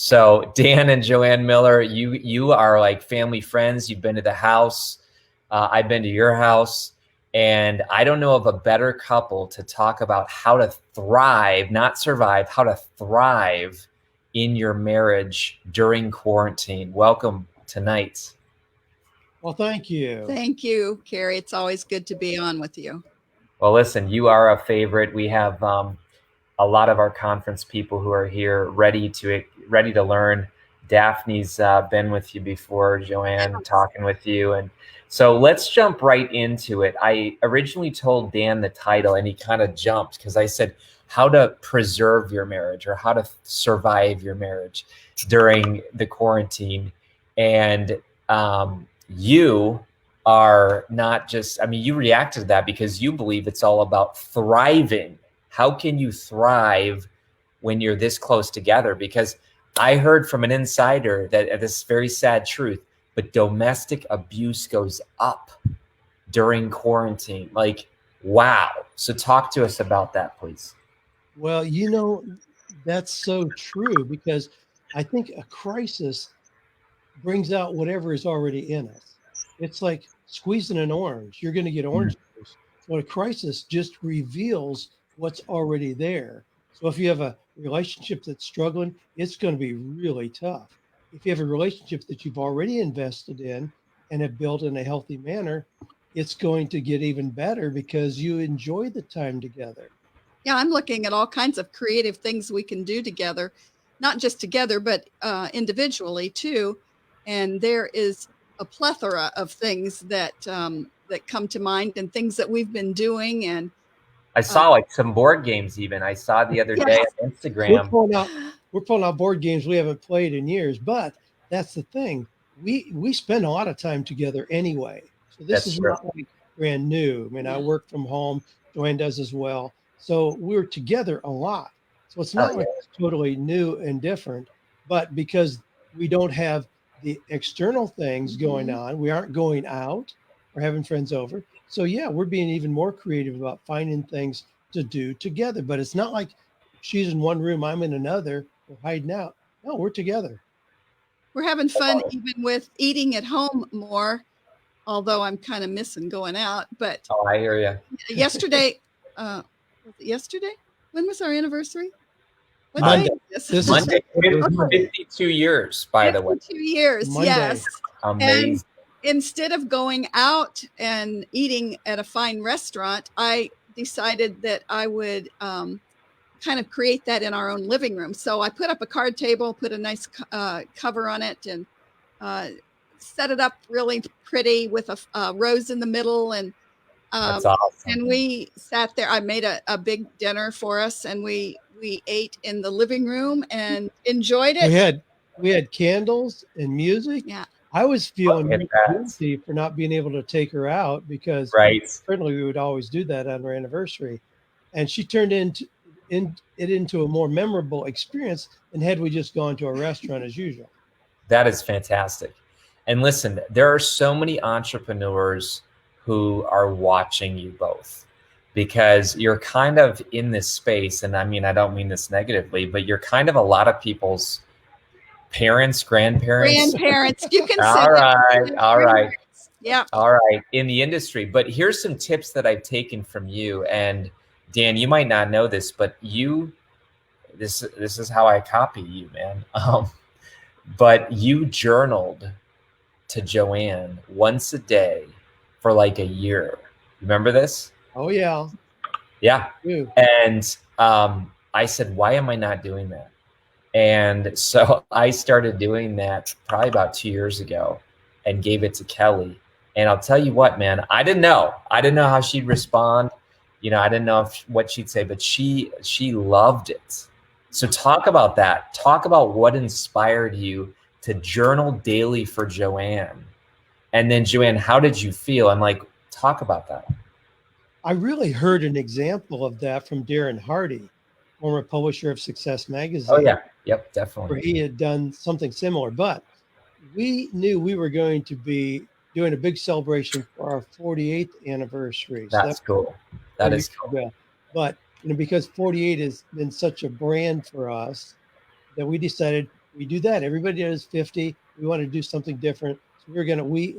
So Dan and Joanne Miller, you are like family friends. You've been to the house. I've been to your house. And I don't know of a better couple to talk about how to thrive, not survive, how to thrive in your marriage during quarantine. Welcome tonight. Well, thank you. Thank you, Kary. It's always good to be on with you. Well, listen, you are a favorite. We have a lot of our conference people who are here ready to learn. Daphne's been with you before, Joanne, Yes. talking with you. And so let's jump right into it. I originally told Dan the title and he kind of jumped because I said, how to preserve your marriage or how to survive your marriage during the quarantine. And you are not just, I mean, you reacted to that because you believe it's all about thriving. How can you thrive when you're this close together? Because I heard from an insider that this very sad truth, but domestic abuse goes up during quarantine. Like, wow. So talk to us about that, please. Well, that's so true because I think a crisis brings out whatever is already in us. It's like squeezing an orange. You're going to get orange juice. So a crisis just reveals what's already there. So if you have a relationship that's struggling, it's going to be really tough. If you have a relationship that you've already invested in and have built in a healthy manner, it's going to get even better because you enjoy the time together. Yeah, I'm looking at all kinds of creative things we can do together, not just together, but individually too. And there is a plethora of things that that come to mind and things that we've been doing. And I saw like some board games even. I saw the other day on Instagram. We're pulling out board games we haven't played in years, but that's the thing. We spend a lot of time together anyway. So this is not like brand new. I mean, I work from home. Joanne does as well. So we're together a lot. So it's not like it's totally new and different, but because we don't have the external things going on, we aren't going out or having friends over. So yeah, we're being even more creative about finding things to do together. But it's not like she's in one room, I'm in another, we're hiding out. No, we're together. We're having fun even with eating at home more, although I'm kind of missing going out. But I hear you. Yesterday, was it yesterday? When was our anniversary? What Monday. This is Monday. 52 years, by the way. 52 years, Monday. Yes. Amazing. And instead of going out and eating at a fine restaurant, I decided that I would kind of create that in our own living room. So I put up a card table, put a nice cover on it, and set it up really pretty with a rose in the middle. And that's awesome. And we sat there. I made a big dinner for us, and we ate in the living room and enjoyed it. We had candles and music. Yeah. I was feeling guilty for not being able to take her out because certainly we would always do that on our anniversary. And she turned it into a more memorable experience than had we just gone to a restaurant as usual. That is fantastic. And listen, there are so many entrepreneurs who are watching you both because you're kind of in this space. And I mean, I don't mean this negatively, but you're kind of a lot of people's parents, grandparents. You can say all right. Yeah. All right. In the industry. But here's some tips that I've taken from you. And Dan, you might not know this, but this is how I copy you, man. But you journaled to Joanne once a day for like a year. Remember this? Oh yeah. Yeah. And I said, why am I not doing that? And so I started doing that probably about 2 years ago and gave it to Kelly. And I'll tell you what, man, I didn't know how she'd respond. You know, I didn't know what she'd say, but she loved it. So talk about that. Talk about what inspired you to journal daily for Joanne. And then Joanne, how did you feel? And like, talk about that. I really heard an example of that from Darren Hardy, former publisher of Success Magazine. Oh yeah. Yep, definitely. Where he had done something similar, but we knew we were going to be doing a big celebration for our 48th anniversary. That's cool. That is cool. But because 48 has been such a brand for us that we decided we do that. Everybody does 50. We want to do something different. So we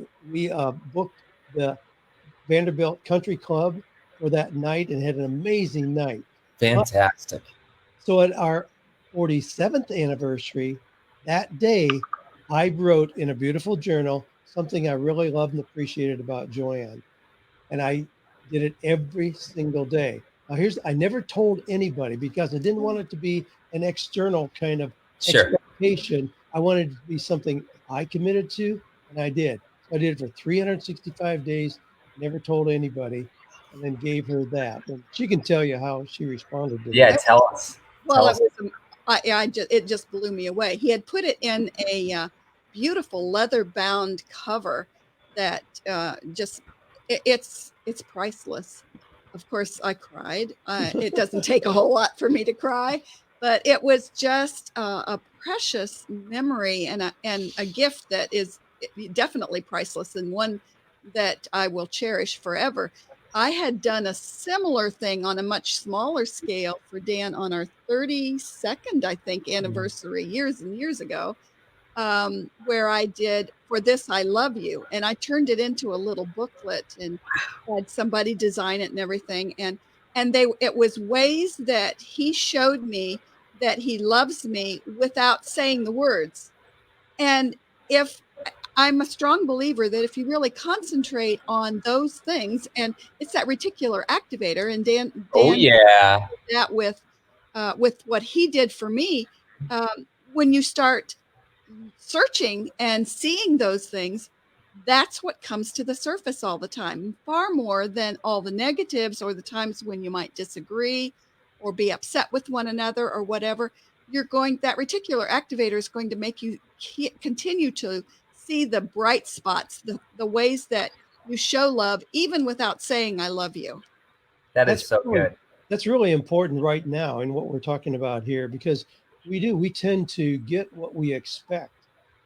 booked the Vanderbilt Country Club for that night and had an amazing night. Fantastic. So at our 47th anniversary, that day, I wrote in a beautiful journal something I really loved and appreciated about Joanne. And I did it every single day. Now I never told anybody because I didn't want it to be an external kind of Sure. expectation. I wanted it to be something I committed to, and I did. So I did it for 365 days, never told anybody, and then gave her that. And she can tell you how she responded to Yeah, that. tell us. Well, Tell it us. was, it just blew me away. He had put it in a beautiful leather-bound cover that it's priceless. Of course, I cried. It doesn't take a whole lot for me to cry, but it was just a precious memory and a gift that is definitely priceless and one that I will cherish forever. I had done a similar thing on a much smaller scale for Dan on our 32nd, I think, anniversary years and years ago, where I did "For This I Love You," and I turned it into a little booklet and had somebody design it and everything. And it was ways that he showed me that he loves me without saying the words. And if I'm a strong believer that if you really concentrate on those things, and it's that reticular activator, and Oh, Dan yeah. did that with what he did for me. When you start searching and seeing those things, that's what comes to the surface all the time, far more than all the negatives or the times when you might disagree or be upset with one another or whatever. That reticular activator is going to make you continue to see the bright spots, the ways that you show love, even without saying, I love you. That is That's so really, good. that's really important right now in what we're talking about here because we tend to get what we expect.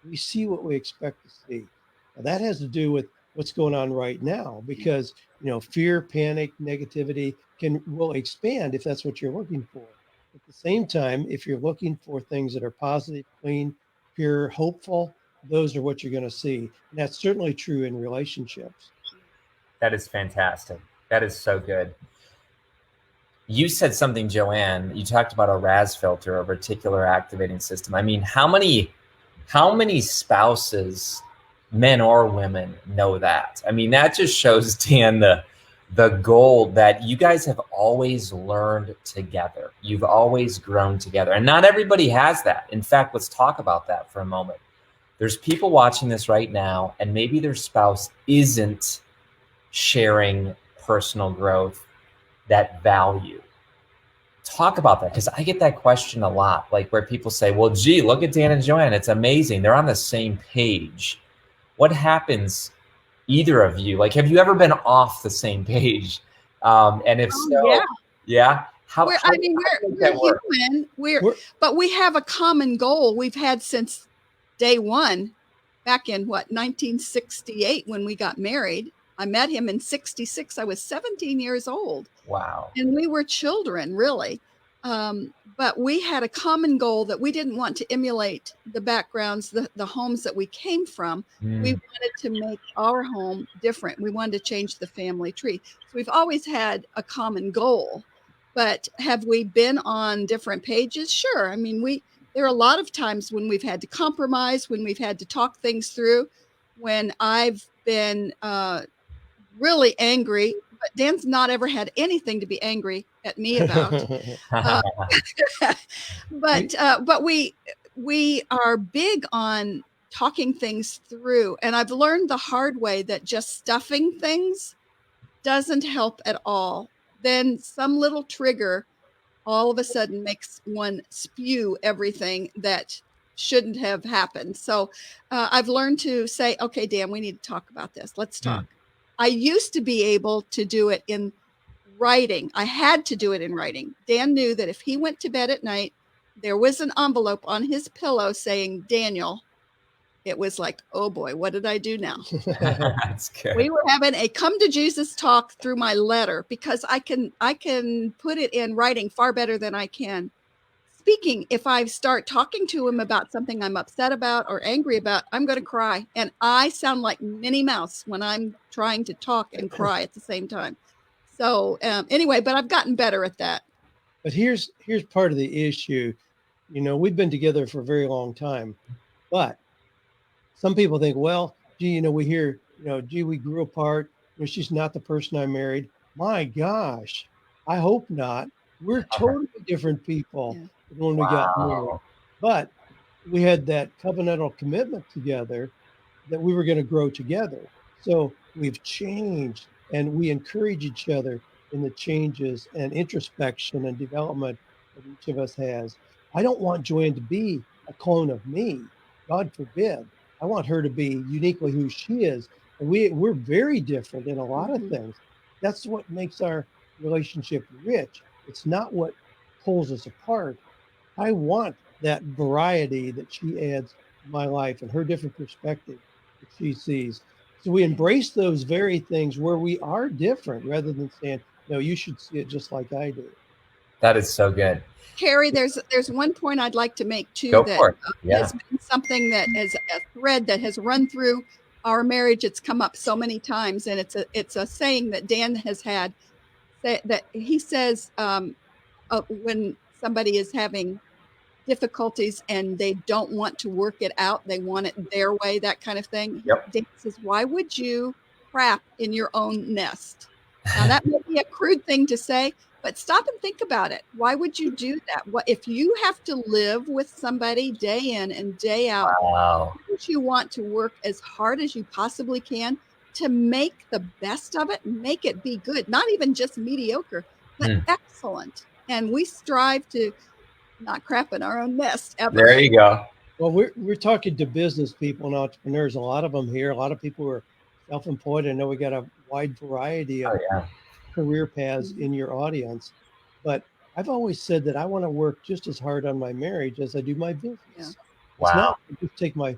We see what we expect to see. Now, that has to do with what's going on right now because fear, panic, negativity will expand if that's what you're looking for. At the same time, if you're looking for things that are positive, clean, pure, hopeful, those are what you're going to see. And that's certainly true in relationships. That is fantastic. That is so good. You said something, Joanne. You talked about a RAS filter, a reticular activating system. I mean, how many spouses, men or women, know that? I mean, that just shows, Dan, the goal that you guys have always learned together. You've always grown together. And not everybody has that. In fact, let's talk about that for a moment. There's people watching this right now, and maybe their spouse isn't sharing personal growth, that value. Talk about that, because I get that question a lot, like where people say, well, gee, look at Dan and Joanne. It's amazing. They're on the same page. What happens, either of you? Like, have you ever been off the same page? And if so, yeah. We're human. But we have a common goal we've had since day one, back in 1968 when we got married. I met him in 66. I was 17 years old. Wow. And we were children, really. But we had a common goal that we didn't want to emulate the backgrounds, the homes that we came from. We wanted to make our home different. We wanted to change the family tree. So we've always had a common goal. But have we been on different pages? Sure. I mean, there are a lot of times when we've had to compromise, when we've had to talk things through, when I've been really angry, but Dan's not ever had anything to be angry at me about. But we are big on talking things through. And I've learned the hard way that just stuffing things doesn't help at all. Then some little trigger all of a sudden makes one spew everything that shouldn't have happened. So I've learned to say, okay, Dan, we need to talk about this. Let's talk. I used to be able to do it in writing. I had to do it in writing. Dan knew that if he went to bed at night, there was an envelope on his pillow saying, Daniel. It was like, oh boy, what did I do now? That's good. We were having a come to Jesus talk through my letter because I can put it in writing far better than I can speaking, if I start talking to him about something I'm upset about or angry about, I'm going to cry. And I sound like Minnie Mouse when I'm trying to talk and cry at the same time. So anyway, but I've gotten better at that. But here's part of the issue. You know, we've been together for a very long time, but some people think, well, gee, you know, we hear, you know, gee, we grew apart. You know, she's not the person I married. My gosh, I hope not. We're totally different people Yeah. than when we got married. Wow. But we had that covenantal commitment together that we were going to grow together. So we've changed and we encourage each other in the changes and introspection and development that each of us has. I don't want Joanne to be a clone of me. God forbid. I want her to be uniquely who she is. And we're very different in a lot of things. That's what makes our relationship rich. It's not what pulls us apart. I want that variety that she adds to my life and her different perspective that she sees. So we embrace those very things where we are different rather than saying, no, you should see it just like I do. That is so good. Kary, there's one point I'd like to make too Go that for it. Yeah. has been something that is a thread that has run through our marriage. It's come up so many times, and it's a saying that Dan has had that he says when somebody is having difficulties and they don't want to work it out, they want it their way, that kind of thing. Yep. Dan says, why would you crap in your own nest? Now that may be a crude thing to say, but stop and think about it. Why would you do that? What if you have to live with somebody day in and day out? Wow. Would you want to work as hard as you possibly can to make the best of it, make it be good, not even just mediocre, but excellent? And we strive to not crap in our own nest ever. There you go. Well, we're talking to business people and entrepreneurs. A lot of them here. A lot of people who are self-employed. I know we got a wide variety of career paths in your audience, but I've always said that I want to work just as hard on my marriage as I do my business. Yeah. It's not just take my,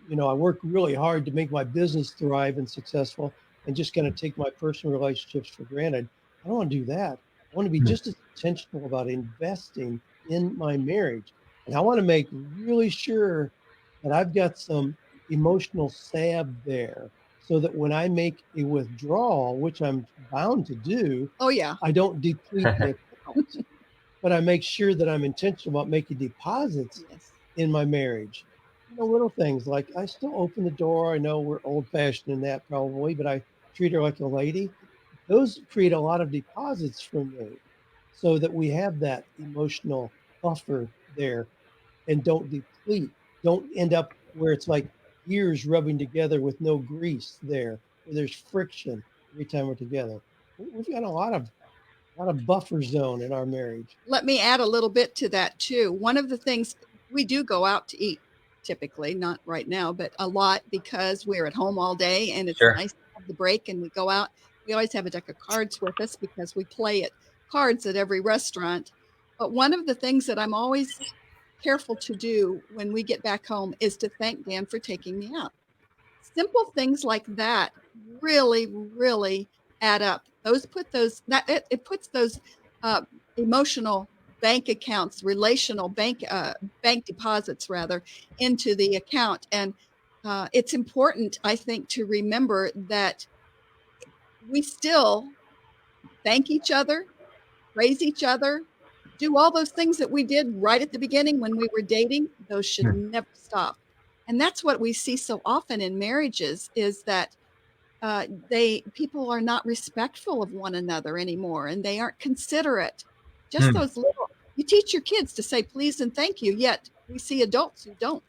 you know, I work really hard to make my business thrive and successful and just kind of take my personal relationships for granted. I don't want to do that. I want to be just as intentional about investing in my marriage. And I want to make really sure that I've got some emotional salve there so that when I make a withdrawal, which I'm bound to do, Oh yeah. I don't deplete the account, but I make sure that I'm intentional about making deposits in my marriage. You know, little things like I still open the door. I know we're old fashioned in that probably, but I treat her like a lady. Those create a lot of deposits for me so that we have that emotional buffer there and don't deplete, don't end up where it's like gears rubbing together with no grease there, where there's friction every time we're together. We've got a lot of buffer zone in our marriage. Let me add a little bit to that too. One of the things, we do go out to eat typically, not right now, but a lot because we're at home all day and it's nice to have the break and we go out. We always have a deck of cards with us because we play at cards at every restaurant. But one of the things that I'm always careful to do when we get back home is to thank Dan for taking me out. Simple things like that really, really add up. It puts those emotional bank accounts, relational bank deposits rather, into the account. And it's important, I think, to remember that we still thank each other, praise each other, do all those things that we did right at the beginning when we were dating. Those should never stop. And that's what we see so often in marriages is that people are not respectful of one another anymore and they aren't considerate. Just those little, you teach your kids to say please and thank you, yet we see adults who don't.